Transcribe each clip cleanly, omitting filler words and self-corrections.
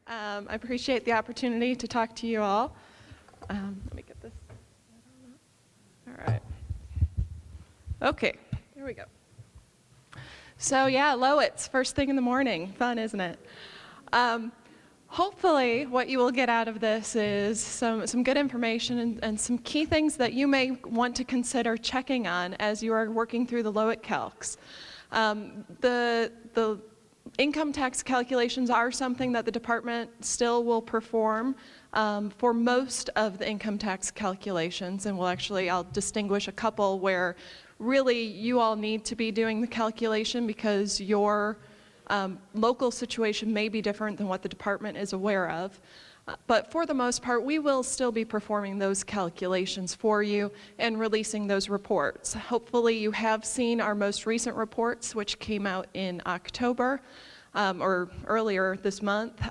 I appreciate the opportunity to talk to you all. Let me get this. All right. Okay, here we go. So yeah, LOITs, first thing in the morning. Fun, isn't it? Hopefully what you will get out of this is some good information and some key things that you may want to consider checking on as you are working through the LOIT calcs. The income tax calculations are something that the department still will perform for most of the income tax calculations, and I'll distinguish a couple where really you all need to be doing the calculation because your local situation may be different than what the department is aware of. But for the most part, we will still be performing those calculations for you and releasing those reports. Hopefully you have seen our most recent reports, which came out in October or earlier this month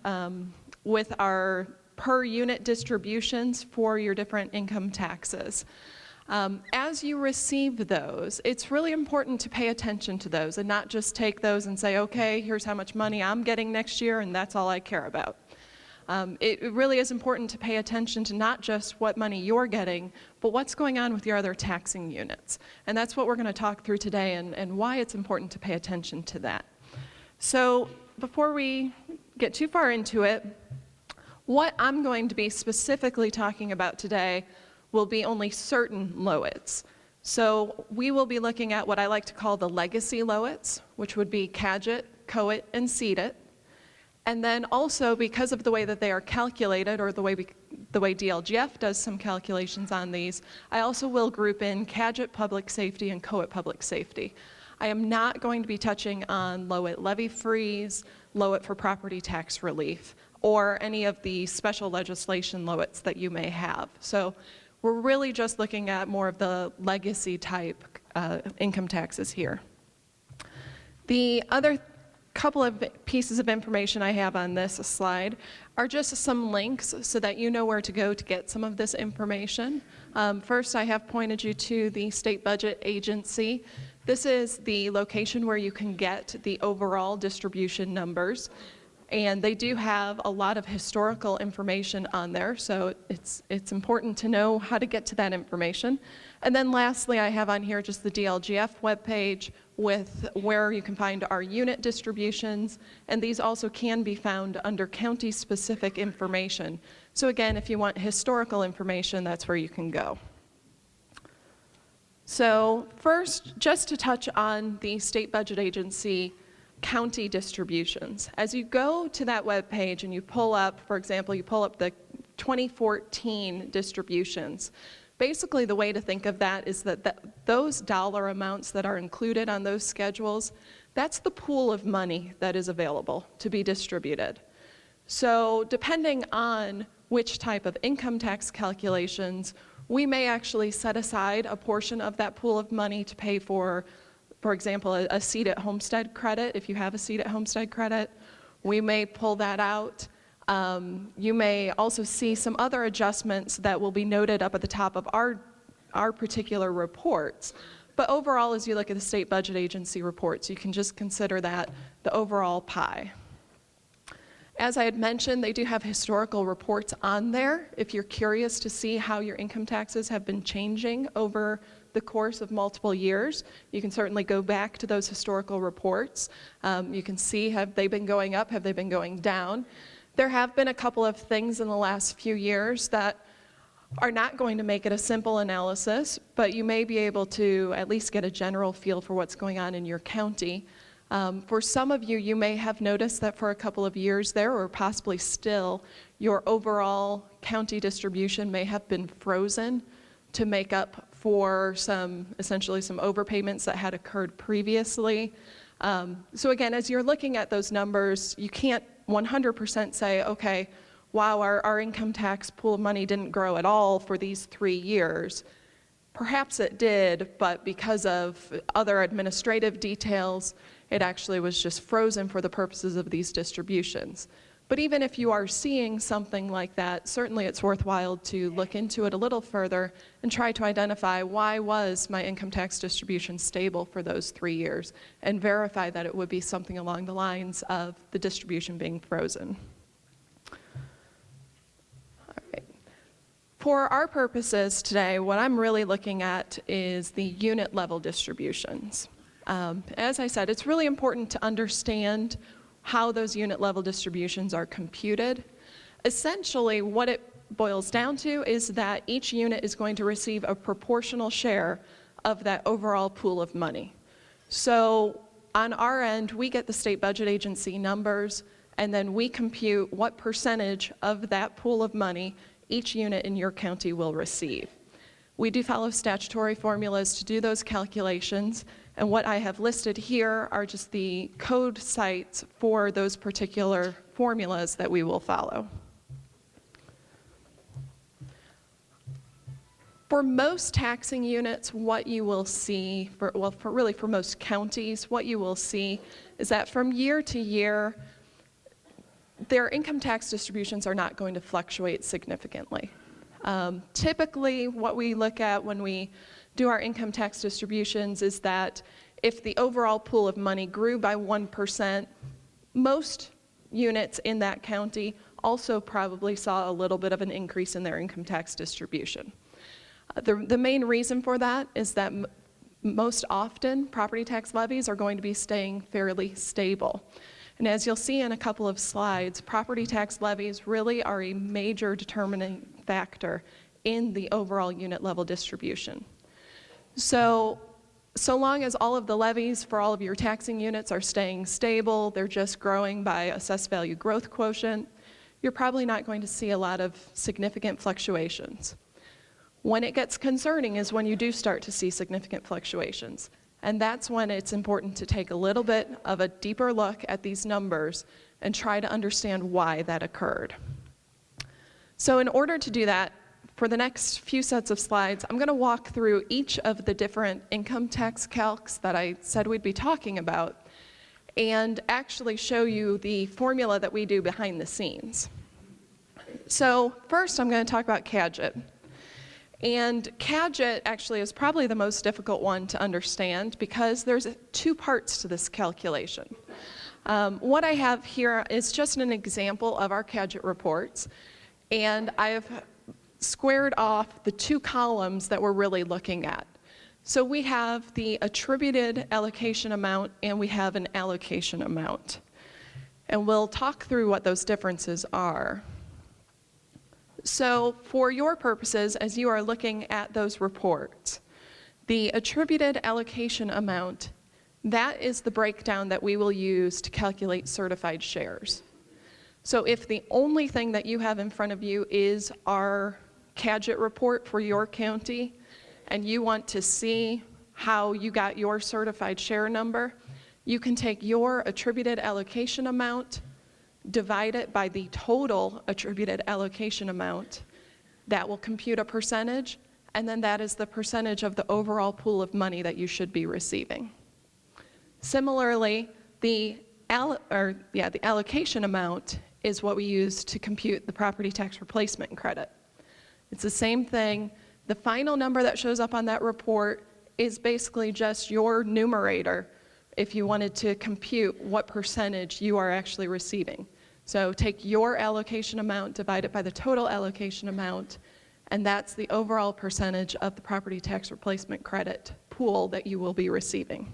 with our per unit distributions for your different income taxes. As you receive those, it's really important to pay attention to those and not just take those and say, okay, here's how much money I'm getting next year and that's all I care about. It really is important to pay attention to not just what money you're getting, but what's going on with your other taxing units. And that's what we're going to talk through today and why it's important to pay attention to that. So before we get too far into it, what I'm going to be specifically talking about today will be only certain LOITs. So we will be looking at what I like to call the legacy LOITs, which would be CAGIT, COIT, and CEDIT. And then also, because of the way that they are calculated, or the way DLGF does some calculations on these, I also will group in CAGIT Public Safety and COIT Public Safety. I am not going to be touching on LOIT levy freeze, LOIT for property tax relief, or any of the special legislation LOITs that you may have. So we're really just looking at more of the legacy type income taxes here. The other couple of pieces of information I have on this slide are just some links so that you know where to go to get some of this information. First, I have pointed you to the State Budget Agency. This is the location where you can get the overall distribution numbers. And they do have a lot of historical information on there, so it's important to know how to get to that information. And then lastly, I have on here just the DLGF webpage with where you can find our unit distributions, and these also can be found under county-specific information. So again, if you want historical information, that's where you can go. So first, just to touch on the State Budget Agency county distributions. As you go to that web page and you pull up, for example, you pull up the 2014 distributions, basically the way to think of that is that those dollar amounts that are included on those schedules, that's the pool of money that is available to be distributed. So depending on which type of income tax calculations, we may actually set aside a portion of that pool of money to pay for example, a seat at homestead credit. If you have a seat at homestead credit, we may pull that out. You may also see some other adjustments that will be noted up at the top of our particular reports. But overall, as you look at the State Budget Agency reports, you can just consider that the overall pie. As I had mentioned, they do have historical reports on there. If you're curious to see how your income taxes have been changing over the course of multiple years, you can certainly go back to those historical reports. You can see, have they been going up, have they been going down? There have been a couple of things in the last few years that are not going to make it a simple analysis, but you may be able to at least get a general feel for what's going on in your county. For some of you, you may have noticed that for a couple of years there, or possibly still, your overall county distribution may have been frozen to make up for essentially some overpayments that had occurred previously. So again, as you're looking at those numbers, you can't 100% say, okay, wow, our income tax pool of money didn't grow at all for these 3 years. Perhaps it did, but because of other administrative details, it actually was just frozen for the purposes of these distributions. But even if you are seeing something like that, certainly it's worthwhile to look into it a little further and try to identify why was my income tax distribution stable for those 3 years and verify that it would be something along the lines of the distribution being frozen. For our purposes today, what I'm really looking at is the unit level distributions. As I said, it's really important to understand how those unit level distributions are computed. Essentially, what it boils down to is that each unit is going to receive a proportional share of that overall pool of money. So on our end, we get the state budget agency numbers, and then we compute what percentage of that pool of money each unit in your county will receive. We do follow statutory formulas to do those calculations, and what I have listed here are just the code sites for those particular formulas that we will follow. For most taxing units, what you will see, for most counties, what you will see is that from year to year, their income tax distributions are not going to fluctuate significantly. Typically, what we look at when we do our income tax distributions is that if the overall pool of money grew by 1%, most units in that county also probably saw a little bit of an increase in their income tax distribution. The main reason for that is that most often property tax levies are going to be staying fairly stable. And as you'll see in a couple of slides, property tax levies really are a major determining factor in the overall unit level distribution. So long as all of the levies for all of your taxing units are staying stable, they're just growing by assessed value growth quotient, you're probably not going to see a lot of significant fluctuations. When it gets concerning is when you do start to see significant fluctuations. And that's when it's important to take a little bit of a deeper look at these numbers and try to understand why that occurred. So in order to do that, for the next few sets of slides, I'm going to walk through each of the different income tax calcs that I said we'd be talking about and actually show you the formula that we do behind the scenes. So first, I'm going to talk about CAGIT. And CAGIT actually is probably the most difficult one to understand because there's two parts to this calculation. What I have here is just an example of our CAGIT reports, and I have squared off the two columns that we're really looking at. So we have the attributed allocation amount and we have an allocation amount. And we'll talk through what those differences are. So for your purposes, as you are looking at those reports, the attributed allocation amount, that is the breakdown that we will use to calculate certified shares. So if the only thing that you have in front of you is our CAGIT report for your county, and you want to see how you got your certified share number, you can take your attributed allocation amount, divide it by the total attributed allocation amount. That will compute a percentage, and then that is the percentage of the overall pool of money that you should be receiving. Similarly, the allocation amount is what we use to compute the property tax replacement credit. It's the same thing. The final number that shows up on that report is basically just your numerator if you wanted to compute what percentage you are actually receiving. So take your allocation amount, divide it by the total allocation amount, and that's the overall percentage of the property tax replacement credit pool that you will be receiving.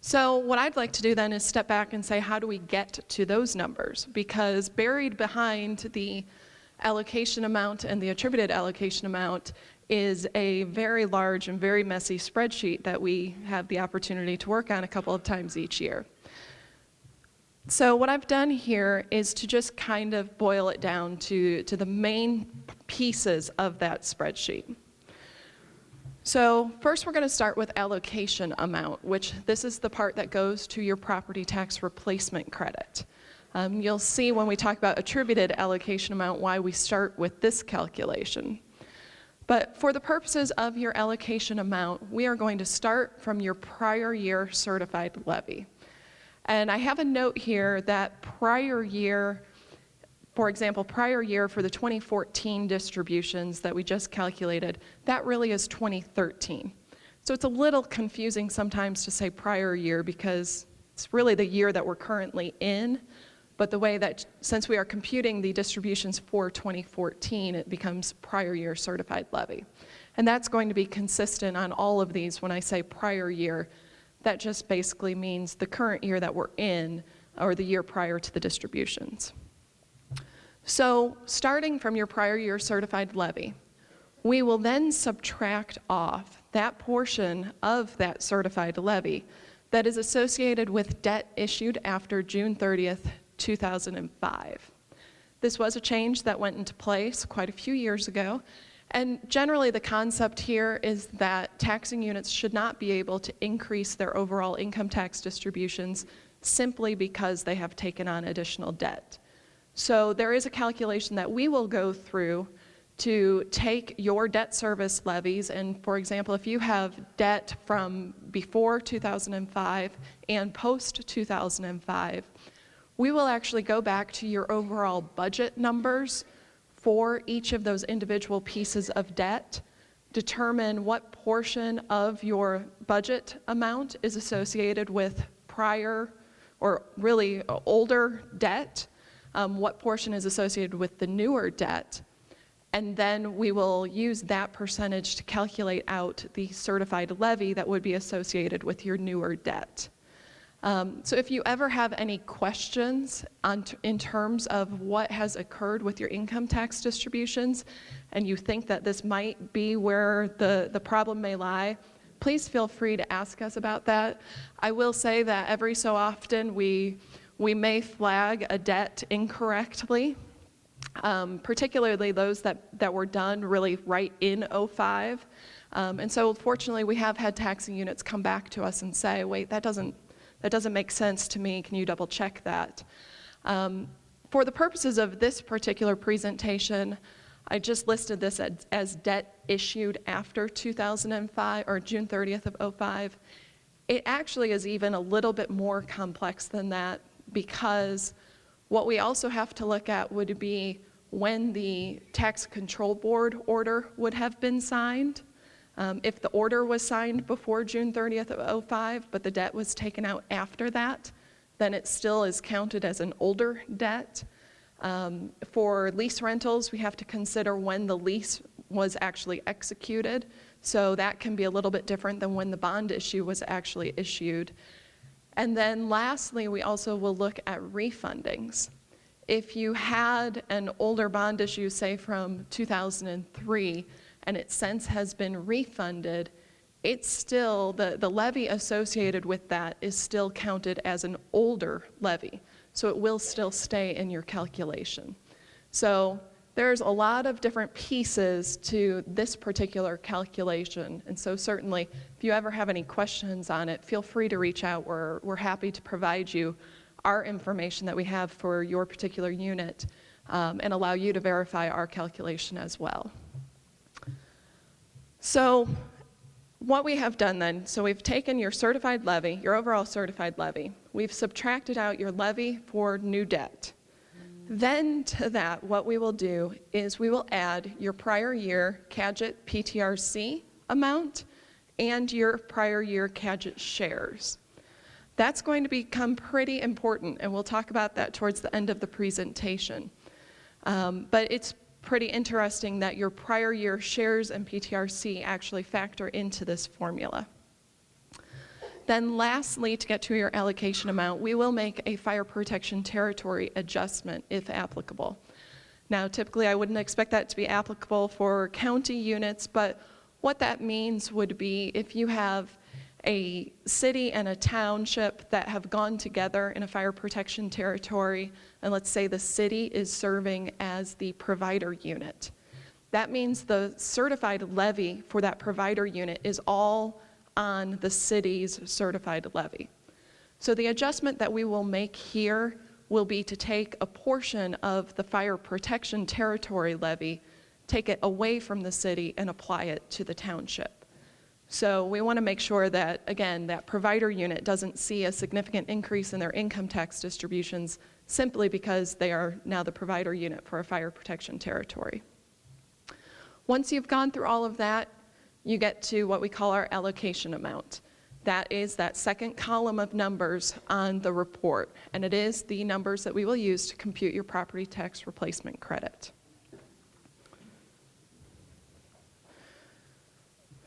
So what I'd like to do then is step back and say, how do we get to those numbers? Because buried behind the allocation amount and the attributed allocation amount is a very large and very messy spreadsheet that we have the opportunity to work on a couple of times each year. So what I've done here is to just kind of boil it down to the main pieces of that spreadsheet. So first we're going to start with allocation amount, which this is the part that goes to your property tax replacement credit. You'll see when we talk about attributed allocation amount why we start with this calculation. But for the purposes of your allocation amount, we are going to start from your prior year certified levy. And I have a note here that prior year, for example, prior year for the 2014 distributions that we just calculated, that really is 2013. So it's a little confusing sometimes to say prior year because it's really the year that we're currently in, But the way that, since we are computing the distributions for 2014, it becomes prior year certified levy. And that's going to be consistent on all of these. When I say prior year, that just basically means the current year that we're in, or the year prior to the distributions. So starting from your prior year certified levy, we will then subtract off that portion of that certified levy that is associated with debt issued after June 30th, 2005. This was a change that went into place quite a few years ago, and generally the concept here is that taxing units should not be able to increase their overall income tax distributions simply because they have taken on additional debt. So there is a calculation that we will go through to take your debt service levies, and for example, if you have debt from before 2005 and post 2005, we will actually go back to your overall budget numbers for each of those individual pieces of debt, determine what portion of your budget amount is associated with prior or really older debt, what portion is associated with the newer debt, and then we will use that percentage to calculate out the certified levy that would be associated with your newer debt. So if you ever have any questions in terms of what has occurred with your income tax distributions, and you think that this might be where the problem may lie, please feel free to ask us about that. I will say that every so often we may flag a debt incorrectly, particularly those that were done really right in '05. And so fortunately we have had taxing units come back to us and say, wait, that doesn't make sense to me, can you double check that? For the purposes of this particular presentation, I just listed this as debt issued after 2005 or June 30th of '05. It actually is even a little bit more complex than that, because what we also have to look at would be when the Tax Control Board order would have been signed. If the order was signed before June 30th of '05, but the debt was taken out after that, then it still is counted as an older debt. For lease rentals, we have to consider when the lease was actually executed. So that can be a little bit different than when the bond issue was actually issued. And then lastly, we also will look at refundings. If you had an older bond issue, say from 2003, and it since has been refunded, it's still, the levy associated with that is still counted as an older levy. So it will still stay in your calculation. So there's a lot of different pieces to this particular calculation. And so certainly, if you ever have any questions on it, feel free to reach out. We're happy to provide you our information that we have for your particular unit and allow you to verify our calculation as well. So what we have done then, so we've taken your certified levy, your overall certified levy, we've subtracted out your levy for new debt. Then to that, what we will do is we will add your prior year CAGIT PTRC amount and your prior year CAGIT shares. That's going to become pretty important, and we'll talk about that towards the end of the presentation. But it's pretty interesting that your prior year shares and PTRC actually factor into this formula. Then lastly, to get to your allocation amount, we will make a fire protection territory adjustment if applicable. Now, typically I wouldn't expect that to be applicable for county units, but what that means would be if you have a city and a township that have gone together in a fire protection territory, and let's say the city is serving as the provider unit. That means the certified levy for that provider unit is all on the city's certified levy. So the adjustment that we will make here will be to take a portion of the fire protection territory levy, take it away from the city and apply it to the township. So we want to make sure that, again, that provider unit doesn't see a significant increase in their income tax distributions simply because they are now the provider unit for a fire protection territory. Once you've gone through all of that, you get to what we call our allocation amount. That is that second column of numbers on the report, and it is the numbers that we will use to compute your property tax replacement credit.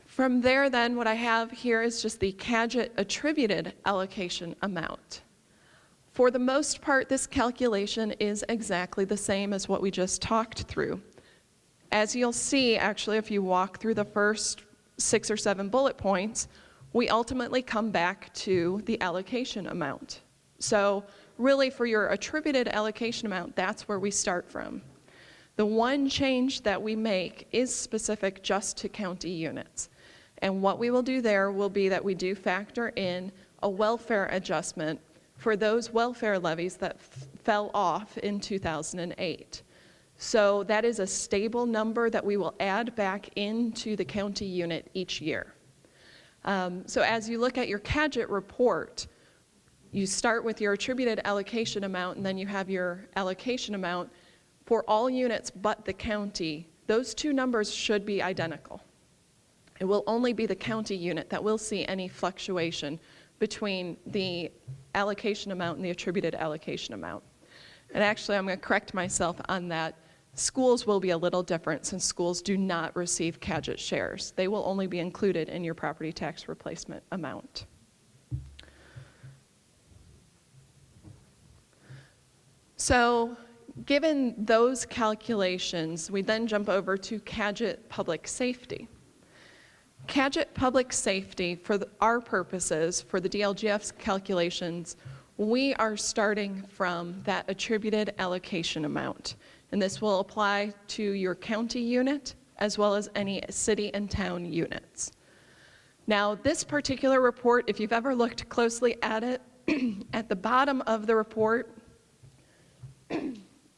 From there then, what I have here is just the CAGIT attributed allocation amount. For the most part, this calculation is exactly the same as what we just talked through. As you'll see, actually, if you walk through the first 6 or 7 bullet points, we ultimately come back to the allocation amount. So really, for your attributed allocation amount, that's where we start from. The one change that we make is specific just to county units. And what we will do there will be that we do factor in a welfare adjustment for those welfare levies that fell off in 2008. So that is a stable number that we will add back into the county unit each year. So as you look at your CAGIT report, you start with your attributed allocation amount, and then you have your allocation amount for all units but the county. Those two numbers should be identical. It will only be the county unit that will see any fluctuation between the allocation amount and the attributed allocation amount. And actually, I'm going to correct myself on that. Schools will be a little different since schools do not receive CAGIT shares. They will only be included in your property tax replacement amount. So given those calculations, we then jump over to CAGIT Public Safety. CAGIT Public Safety, for our purposes, for the DLGF's calculations, we are starting from that attributed allocation amount. And this will apply to your county unit as well as any city and town units. Now, this particular report, if you've ever looked closely at it, at the bottom of the report,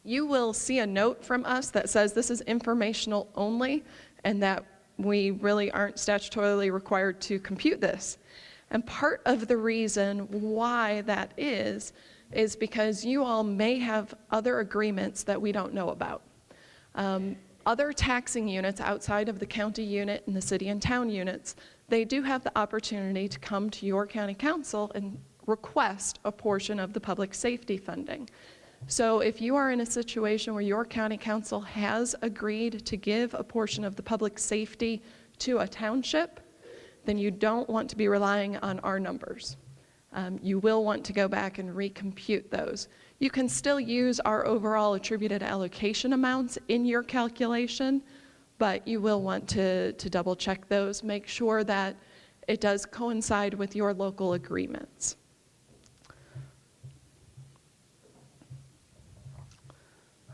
you will see a note from us that says this is informational only and that we really aren't statutorily required to compute this. And part of the reason why that is because you all may have other agreements that we don't know about. Other taxing units outside of the county unit and the city and town units, they do have the opportunity to come to your county council and request a portion of the public safety funding. So if you are in a situation where your county council has agreed to give a portion of the public safety to a township, then you don't want to be relying on our numbers. You will want to go back and recompute those. You can still use our overall attributed allocation amounts in your calculation, but you will want to double check those, make sure that it does coincide with your local agreements.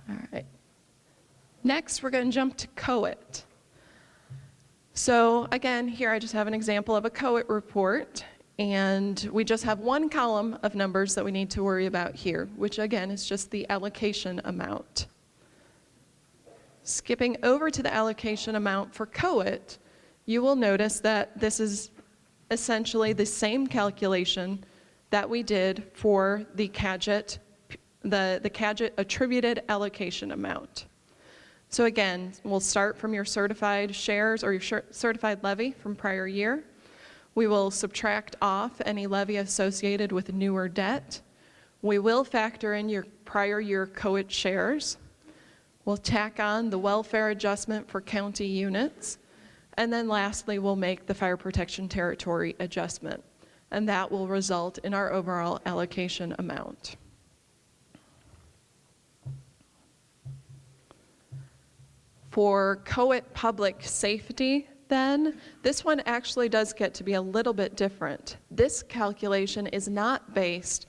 All right. Next, we're going to jump to COIT. So again, here I just have an example of a COIT report, and we just have one column of numbers that we need to worry about here, which again is just the allocation amount. Skipping over to the allocation amount for COIT, you will notice that this is essentially the same calculation that we did for the CAGIT, the CAGIT attributed allocation amount. So again, we'll start from your certified shares or your certified levy from prior year. We will subtract off any levy associated with newer debt. We will factor in your prior year COIT shares. We'll tack on the welfare adjustment for county units. And then lastly, we'll make the fire protection territory adjustment. And that will result in our overall allocation amount. For COIT Public Safety, then, this one actually does get to be a little bit different. This calculation is not based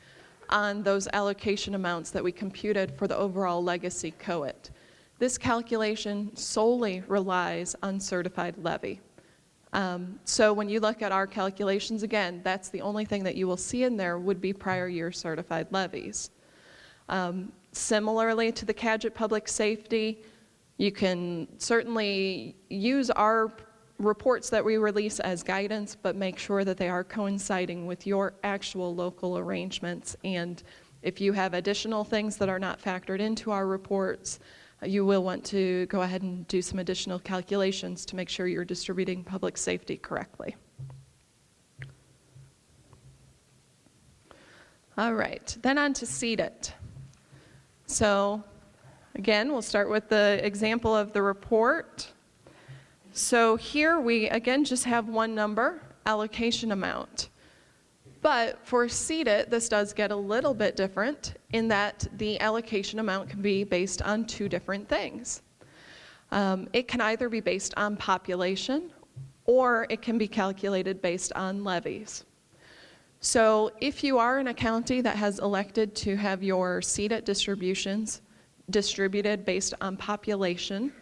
on those allocation amounts that we computed for the overall legacy COIT. This calculation solely relies on certified levy. So when you look at our calculations, again, that's the only thing that you will see in there would be prior year certified levies. Similarly to the CAGIT Public Safety, you can certainly use our reports that we release as guidance, but make sure that they are coinciding with your actual local arrangements. And if you have additional things that are not factored into our reports, you will want to go ahead and do some additional calculations to make sure you're distributing public safety correctly. All right, then on to CAGIT. So again, we'll start with the example of the report. So here we, again, just have one number, allocation amount. But for CAGIT, this does get a little bit different in that the allocation amount can be based on two different things. It can either be based on population or it can be calculated based on levies. So if you are in a county that has elected to have your CAGIT distributions distributed based on population,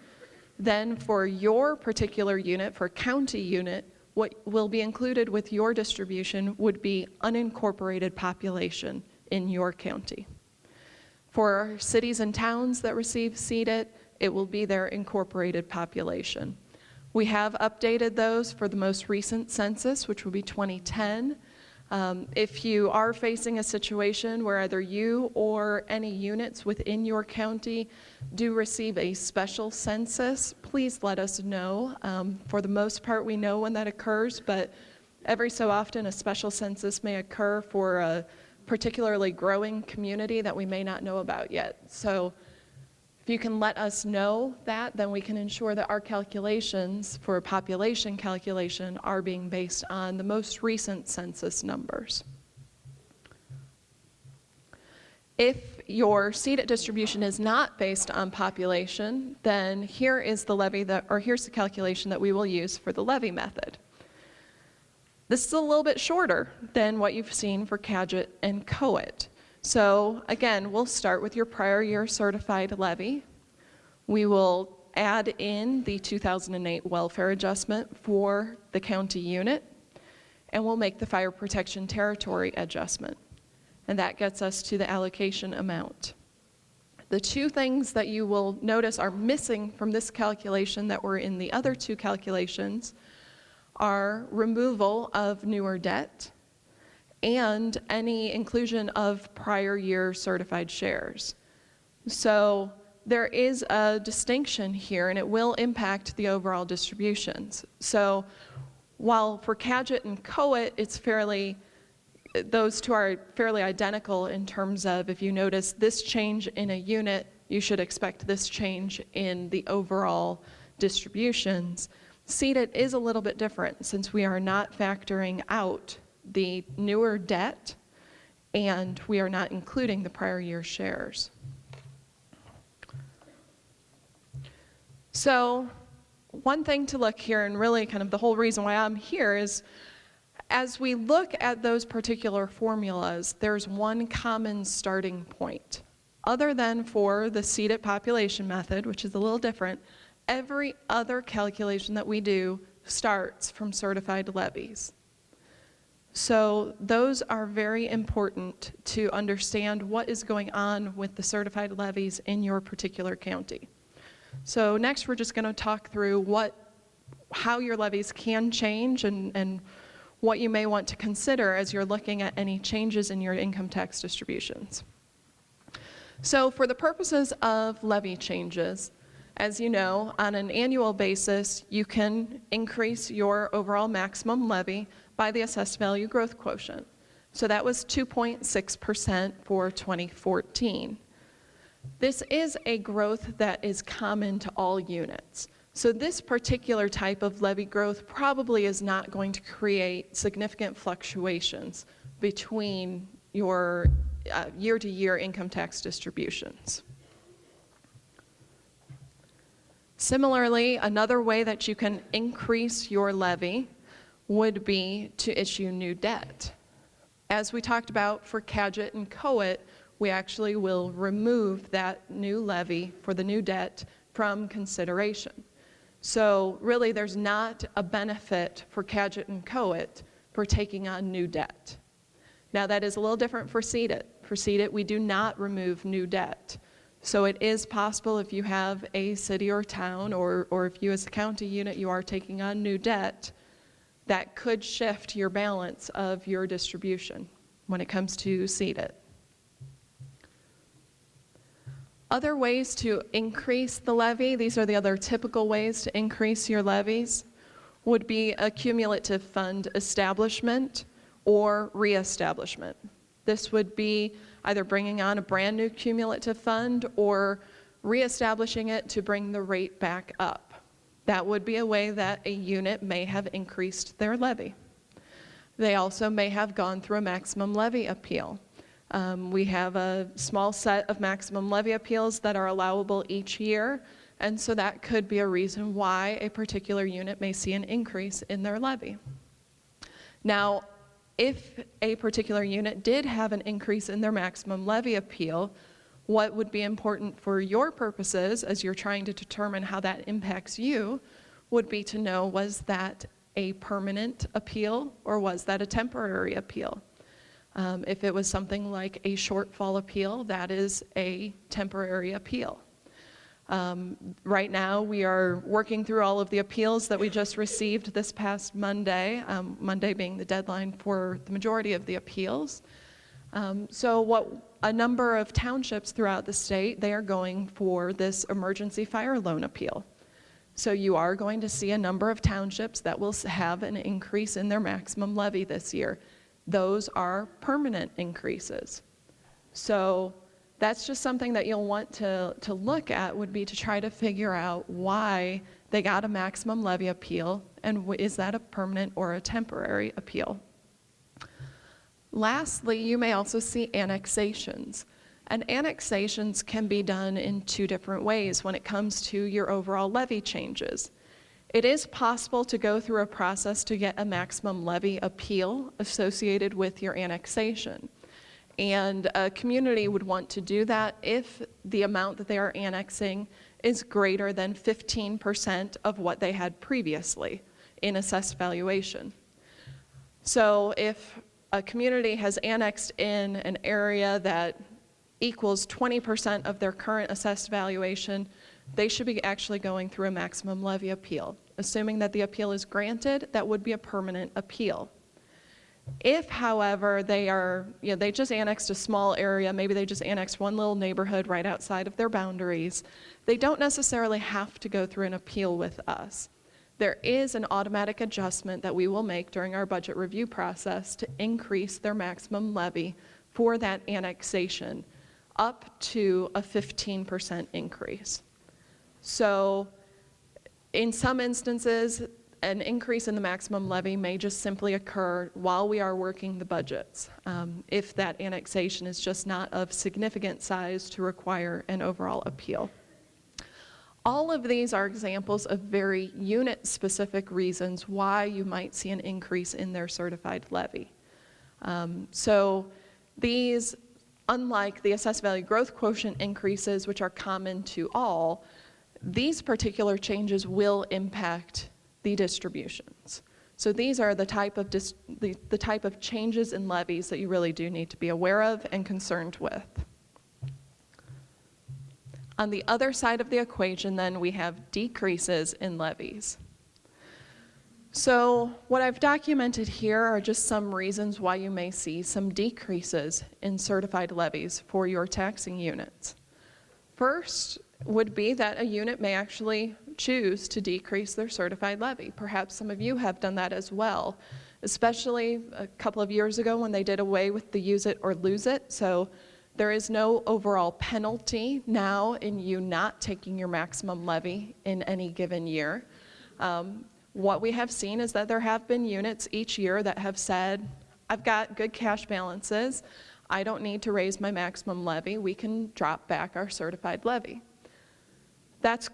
then for your particular unit, for county unit, what will be included with your distribution would be unincorporated population in your county. For cities and towns that receive CAGIT, it will be their incorporated population. We have updated those for the most recent census, which will be 2010. If you are facing a situation where either you or any units within your county do receive a special census, please let us know. For the most part, we know when that occurs, but every so often a special census may occur for a particularly growing community that we may not know about yet. So if you can let us know that, then we can ensure that our calculations for population calculation are being based on the most recent census numbers. If your CAGIT distribution is not based on population, then here is the levy here's the calculation that we will use for the levy method. This is a little bit shorter than what you've seen for CAGIT and COIT. So again, we'll start with your prior year certified levy. We will add in the 2008 welfare adjustment for the county unit, and we'll make the fire protection territory adjustment. And that gets us to the allocation amount. The two things that you will notice are missing from this calculation that were in the other two calculations are removal of newer debt and any inclusion of prior year certified shares. So there is a distinction here, and it will impact the overall distributions. So while for CAGIT and COIT, those two are fairly identical in terms of if you notice this change in a unit, you should expect this change in the overall distributions. CAGIT is a little bit different since we are not factoring out the newer debt and we are not including the prior year shares. So one thing to look here, and really kind of the whole reason why I'm here, is as we look at those particular formulas, there's one common starting point. Other than for the CAGIT population method, which is a little different, every other calculation that we do starts from certified levies. So those are very important to understand what is going on with the certified levies in your particular county. So next we're just going to talk through how your levies can change and what you may want to consider as you're looking at any changes in your income tax distributions. So for the purposes of levy changes, as you know, on an annual basis, you can increase your overall maximum levy by the assessed value growth quotient. So that was 2.6% for 2014. This is a growth that is common to all units. So this particular type of levy growth probably is not going to create significant fluctuations between your year-to-year income tax distributions. Similarly, another way that you can increase your levy would be to issue new debt. As we talked about for CAGIT and COIT, we actually will remove that new levy for the new debt from consideration. So really there's not a benefit for CAGIT and COIT for taking on new debt. Now that is a little different for CAGIT. For CAGIT, we do not remove new debt. So it is possible if you have a city or town, or if you as a county unit, you are taking on new debt, that could shift your balance of your distribution when it comes to CAGIT. Other ways to increase the levy, these are the other typical ways to increase your levies, would be a cumulative fund establishment or reestablishment. This would be either bringing on a brand new cumulative fund or reestablishing it to bring the rate back up. That would be a way that a unit may have increased their levy. They also may have gone through a maximum levy appeal. We have a small set of maximum levy appeals that are allowable each year, and so that could be a reason why a particular unit may see an increase in their levy. Now, if a particular unit did have an increase in their maximum levy appeal, what would be important for your purposes as you're trying to determine how that impacts you would be to know, was that a permanent appeal or was that a temporary appeal? If it was something like a shortfall appeal, that is a temporary appeal. Right now, we are working through all of the appeals that we just received this past Monday, Monday being the deadline for the majority of the appeals. So what a number of townships throughout the state, they are going for this emergency fire loan appeal. So you are going to see a number of townships that will have an increase in their maximum levy this year. Those are permanent increases. So that's just something that you'll want to look at, would be to try to figure out why they got a maximum levy appeal, and is that a permanent or a temporary appeal. Lastly, you may also see annexations. And annexations can be done in two different ways when it comes to your overall levy changes. It is possible to go through a process to get a maximum levy appeal associated with your annexation. And a community would want to do that if the amount that they are annexing is greater than 15% of what they had previously in assessed valuation. So if a community has annexed in an area that equals 20% of their current assessed valuation, they should be actually going through a maximum levy appeal. Assuming that the appeal is granted, that would be a permanent appeal. If, however, they just annexed a small area, maybe they just annexed one little neighborhood right outside of their boundaries, they don't necessarily have to go through an appeal with us. There is an automatic adjustment that we will make during our budget review process to increase their maximum levy for that annexation up to a 15% increase. So in some instances, an increase in the maximum levy may just simply occur while we are working the budgets, if that annexation is just not of significant size to require an overall appeal. All of these are examples of very unit-specific reasons why you might see an increase in their certified levy. So these, unlike the assessed value growth quotient increases, which are common to all, these particular changes will impact the distributions. So these are the type of changes in levies that you really do need to be aware of and concerned with. On the other side of the equation, then, we have decreases in levies. So what I've documented here are just some reasons why you may see some decreases in certified levies for your taxing units. First would be that a unit may actually choose to decrease their certified levy. Perhaps some of you have done that as well, especially a couple of years ago when they did away with the use it or lose it. So there is no overall penalty now in you not taking your maximum levy in any given year. What we have seen is that there have been units each year that have said, I've got good cash balances, I don't need to raise my maximum levy, we can drop back our certified levy. That's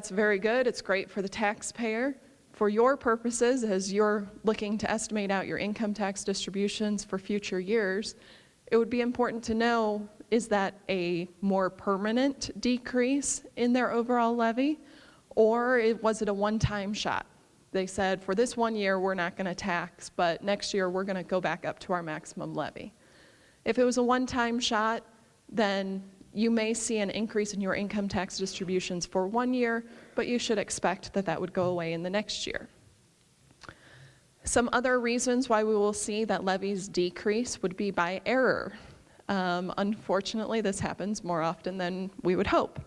very good, it's great for the taxpayer. For your purposes, as you're looking to estimate out your income tax distributions for future years, it would be important to know, is that a more permanent decrease in their overall levy, or was it a one-time shot? They said, for this 1 year, we're not going to tax, but next year, we're going to go back up to our maximum levy. If it was a one-time shot, then you may see an increase in your income tax distributions for 1 year, but you should expect that that would go away in the next year. Some other reasons why we will see that levies decrease would be by error. Unfortunately, this happens more often than we would hope.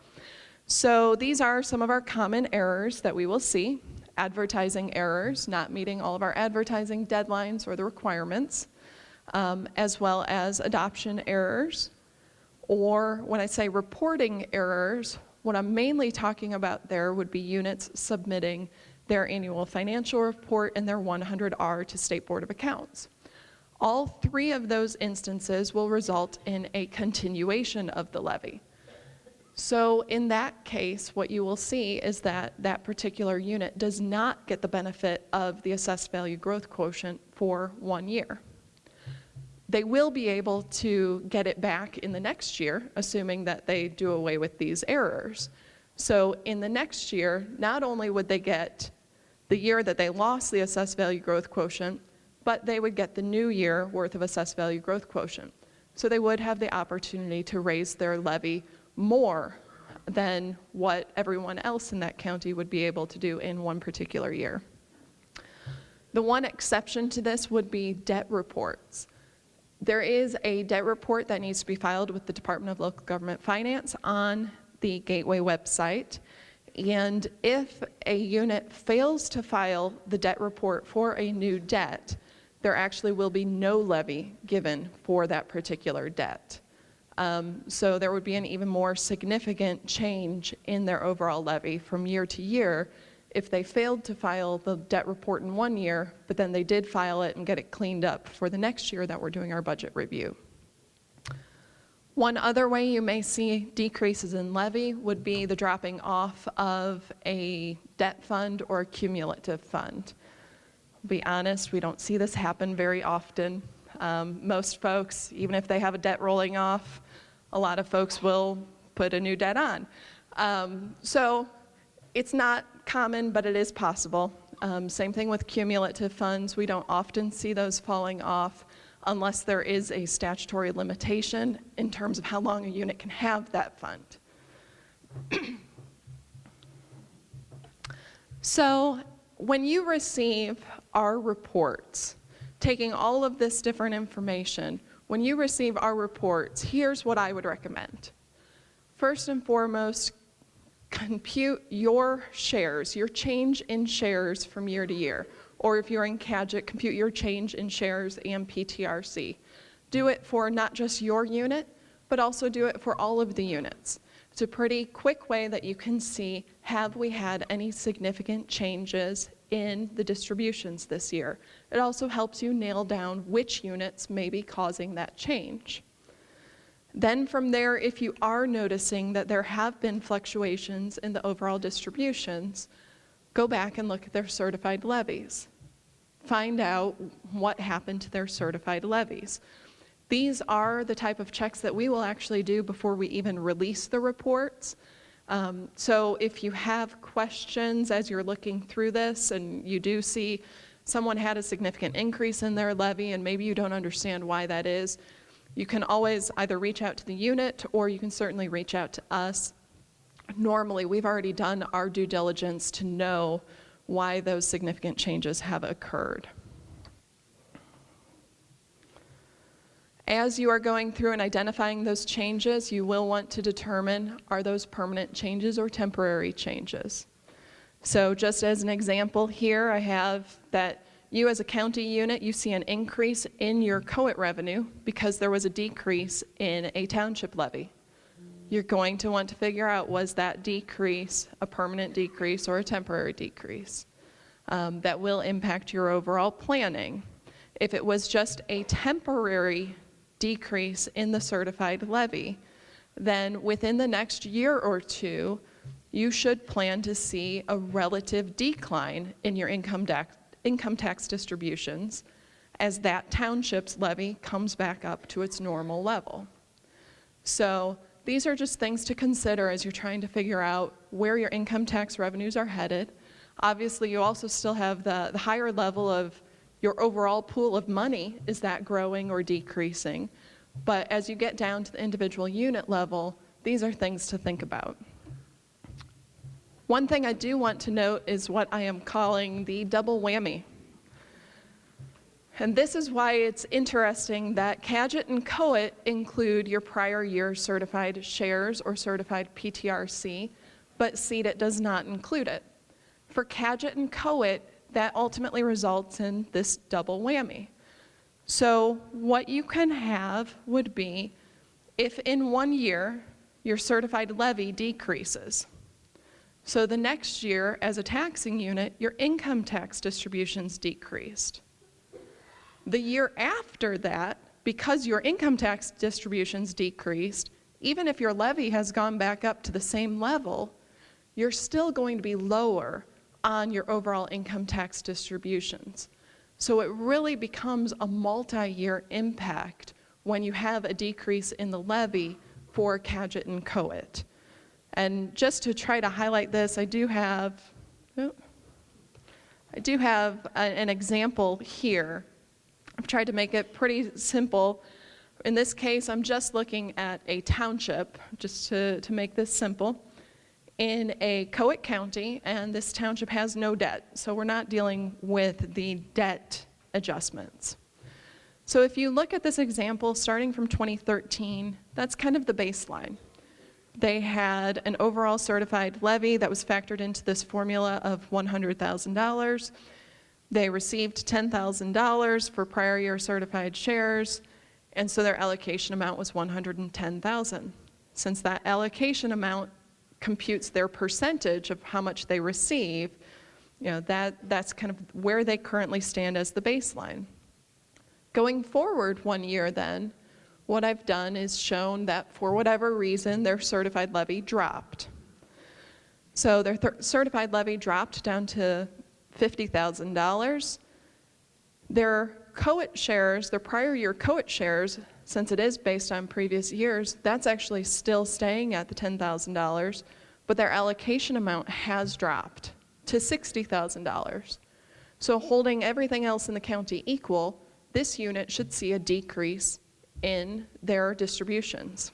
So these are some of our common errors that we will see. Advertising errors, not meeting all of our advertising deadlines or the requirements. as well as adoption errors. Or when I say reporting errors, what I'm mainly talking about there would be units submitting their annual financial report and their 100R to State Board of Accounts. All three of those instances will result in a continuation of the levy. So in that case, what you will see is that that particular unit does not get the benefit of the assessed value growth quotient for 1 year. They will be able to get it back in the next year, assuming that they do away with these errors. So in the next year, not only would they get the year that they lost the assessed value growth quotient, but they would get the new year worth of assessed value growth quotient. So they would have the opportunity to raise their levy more than what everyone else in that county would be able to do in one particular year. The one exception to this would be debt reports. There is a debt report that needs to be filed with the Department of Local Government Finance on the Gateway website. And if a unit fails to file the debt report for a new debt, there actually will be no levy given for that particular debt. So there would be an even more significant change in their overall levy from year to year if they failed to file the debt report in 1 year, but then they did file it and get it cleaned up for the next year that we're doing our budget review. One other way you may see decreases in levy would be the dropping off of a debt fund or a cumulative fund. I'll be honest, we don't see this happen very often. Most folks, even if they have a debt rolling off, a lot of folks will put a new debt on. So it's not common, but it is possible. Same thing with cumulative funds. We don't often see those falling off unless there is a statutory limitation in terms of how long a unit can have that fund. So when you receive our reports, taking all of this different information, when you receive our reports, here's what I would recommend. First and foremost, compute your shares, your change in shares from year to year. Or if you're in CAGIT, compute your change in shares and PTRC. Do it for not just your unit, but also do it for all of the units. It's a pretty quick way that you can see, have we had any significant changes in the distributions this year? It also helps you nail down which units may be causing that change. Then from there, if you are noticing that there have been fluctuations in the overall distributions, go back and look at their certified levies. Find out what happened to their certified levies. These are the type of checks that we will actually do before we even release the reports. So if you have questions as you're looking through this and you do see someone had a significant increase in their levy and maybe you don't understand why that is, you can always either reach out to the unit or you can certainly reach out to us. Normally, we've already done our due diligence to know why those significant changes have occurred. As you are going through and identifying those changes, you will want to determine, are those permanent changes or temporary changes? So just as an example here, I have that you as a county unit, you see an increase in your COIT revenue because there was a decrease in a township levy. You're going to want to figure out, was that decrease a permanent decrease or a temporary decrease? That will impact your overall planning. If it was just a temporary decrease in the certified levy, then within the next year or two, you should plan to see a relative decline in your income tax distributions as that township's levy comes back up to its normal level. So these are just things to consider as you're trying to figure out where your income tax revenues are headed. Obviously, you also still have the higher level of your overall pool of money. Is that growing or decreasing? But as you get down to the individual unit level, these are things to think about. One thing I do want to note is what I am calling the double whammy. And this is why it's interesting that CAGIT and COIT include your prior year certified shares or certified PTRC, but CEDAT does not include it. For CAGIT and COIT, that ultimately results in this double whammy. So what you can have would be, if in 1 year your certified levy decreases, so the next year as a taxing unit, your income tax distributions decreased. The year after that, because your income tax distributions decreased, even if your levy has gone back up to the same level, you're still going to be lower on your overall income tax distributions. So it really becomes a multi-year impact when you have a decrease in the levy for CAGIT and COIT. And just to try to highlight this, I do have an example here. I've tried to make it pretty simple. In this case, I'm just looking at a township, just to make this simple, in a COIT county, and this township has no debt, so we're not dealing with the debt adjustments. So if you look at this example, starting from 2013, that's kind of the baseline. They had an overall certified levy that was factored into this formula of $100,000. They received $10,000 for prior year certified shares, and so their allocation amount was $110,000. Since that allocation amount computes their percentage of how much they receive, that's kind of where they currently stand as the baseline. Going forward 1 year then, what I've done is shown that for whatever reason, their certified levy dropped. So their certified levy dropped down to $50,000. Their COIT shares, their prior year COIT shares, since it is based on previous years, that's actually still staying at the $10,000, but their allocation amount has dropped to $60,000. So holding everything else in the county equal, this unit should see a decrease in their distributions.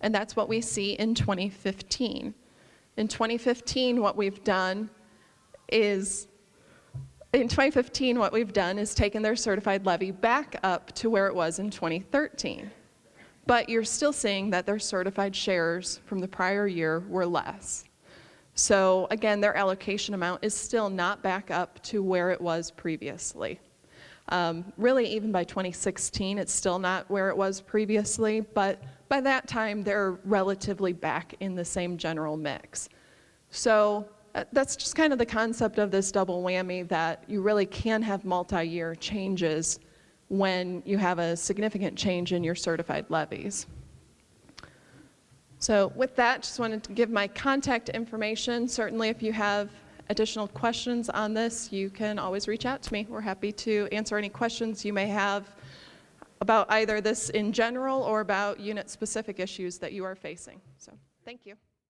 And that's what we see in 2015. In 2015, what we've done is taken their certified levy back up to where it was in 2013. But you're still seeing that their certified shares from the prior year were less. So again, their allocation amount is still not back up to where it was previously. Really, even by 2016, it's still not where it was previously, but by that time, they're relatively back in the same general mix. So that's just kind of the concept of this double whammy, that you really can have multi-year changes when you have a significant change in your certified levies. So with that, just wanted to give my contact information. Certainly if you have additional questions on this, you can always reach out to me. We're happy to answer any questions you may have about either this in general or about unit-specific issues that you are facing. So thank you.